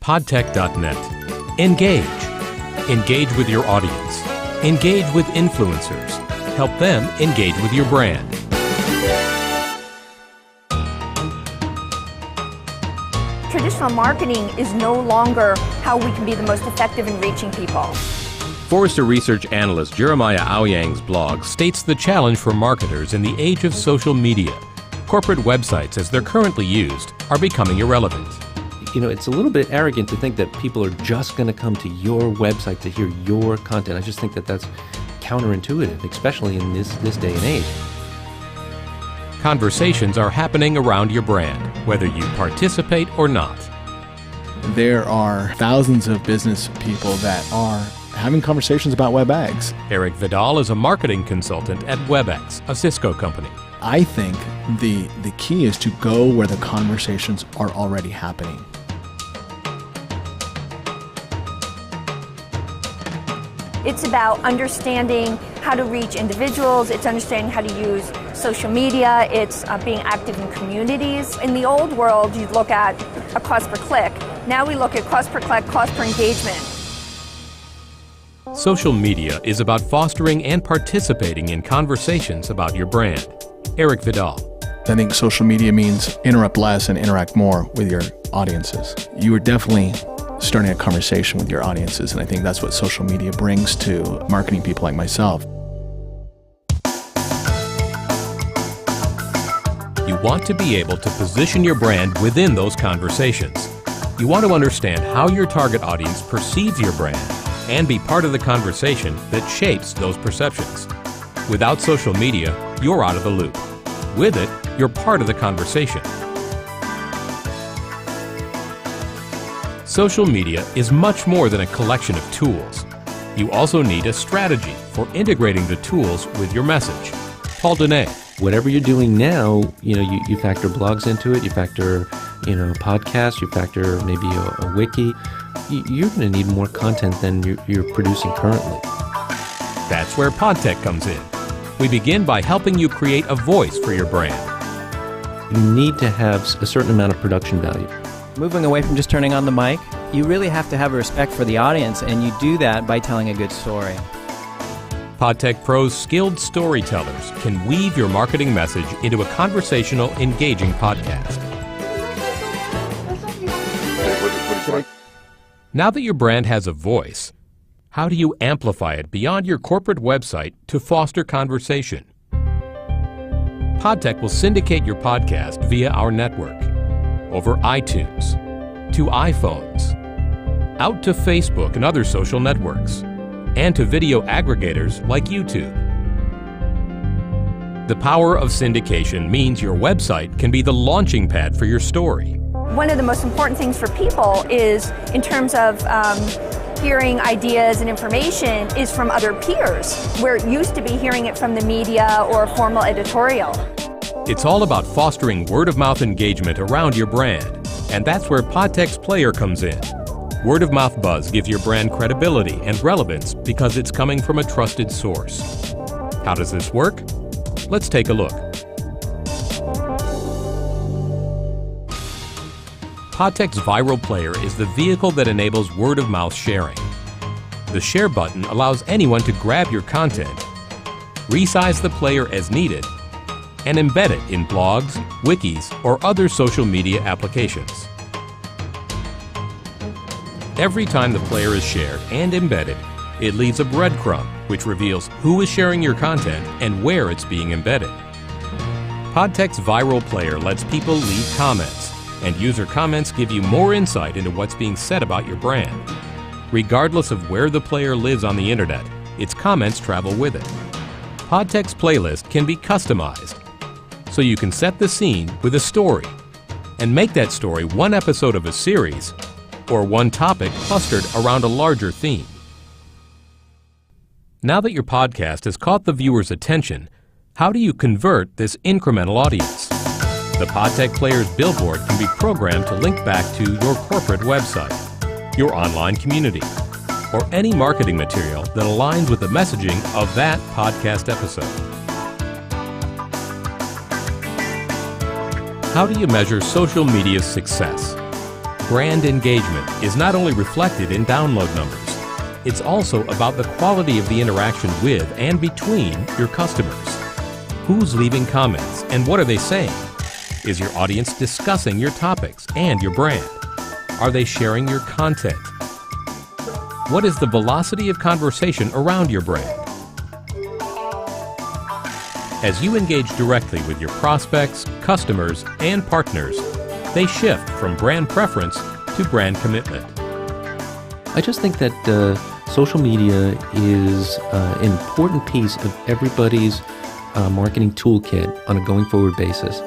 Podtech.net. Engage. Engage with your audience. Engage with influencers. Help them engage with your brand. Traditional marketing is no longer how we can be the most effective in reaching people. Forrester research analyst Jeremiah Aoyang's blog states the challenge for marketers in the age of social media. Corporate websites, as they're currently used, are becoming irrelevant. You know, it's a little bit arrogant to think that people are just going to come to your website to hear your content. I just think that that's counterintuitive, especially in this day and age. Conversations are happening around your brand, whether you participate or not. There are thousands of business people that are having conversations about WebEx. Eric Vidal is a marketing consultant at WebEx, a Cisco company. I think the key is to go where the conversations are already happening. It's about understanding how to reach individuals. It's understanding how to use social media. It's being active in communities. In the old world, you'd look at a cost per click. Now we look at cost per click, cost per engagement. Social media is about fostering and participating in conversations about your brand. Eric Vidal. I think social media means interrupt less and interact more with your audiences. You are definitely starting a conversation with your audiences, and I think that's what social media brings to marketing people like myself. You want to be able to position your brand within those conversations. You want to understand how your target audience perceives your brand and be part of the conversation that shapes those perceptions. Without social media, you're out of the loop. With it, you're part of the conversation. Social media is much more than a collection of tools. You also need a strategy for integrating the tools with your message. Paul Dene. Whatever you're doing now, you factor blogs into it, you factor, podcasts, you factor maybe a wiki. You're going to need more content than you're producing currently. That's where PodTech comes in. We begin by helping you create a voice for your brand. You need to have a certain amount of production value. Moving away from just turning on the mic, you really have to have a respect for the audience, and you do that by telling a good story. PodTech Pro's skilled storytellers can weave your marketing message into a conversational, engaging podcast. Now that your brand has a voice, how do you amplify it beyond your corporate website to foster conversation? PodTech will syndicate your podcast via our network, over iTunes, to iPhones, out to Facebook and other social networks, and to video aggregators like YouTube. The power of syndication means your website can be the launching pad for your story. One of the most important things for people is, in terms of hearing ideas and information, is from other peers, where it used to be hearing it from the media or a formal editorial. It's all about fostering word-of-mouth engagement around your brand, and that's where PodTech's Player comes in. Word-of-mouth buzz gives your brand credibility and relevance because it's coming from a trusted source. How does this work? Let's take a look. PodTech's Viral Player is the vehicle that enables word-of-mouth sharing. The Share button allows anyone to grab your content, resize the player as needed, and embed it in blogs, wikis, or other social media applications. Every time the player is shared and embedded, it leaves a breadcrumb, which reveals who is sharing your content and where it's being embedded. PodTech's Viral Player lets people leave comments, and user comments give you more insight into what's being said about your brand. Regardless of where the player lives on the internet, its comments travel with it. PodTech's playlist can be customized, so you can set the scene with a story and make that story one episode of a series or one topic clustered around a larger theme. Now that your podcast has caught the viewer's attention, how do you convert this incremental audience? The PodTech Player's billboard can be programmed to link back to your corporate website, your online community, or any marketing material that aligns with the messaging of that podcast episode. How do you measure social media's success? brand engagement is not only reflected in download numbers, it's also about the quality of the interaction with and between your customers. Who's leaving comments and what are they saying? Is your audience discussing your topics and your brand? Are they sharing your content? What is the velocity of conversation around your brand? As you engage directly with your prospects, customers, and partners, they shift from brand preference to brand commitment. I just think that social media is an important piece of everybody's marketing toolkit on a going forward basis.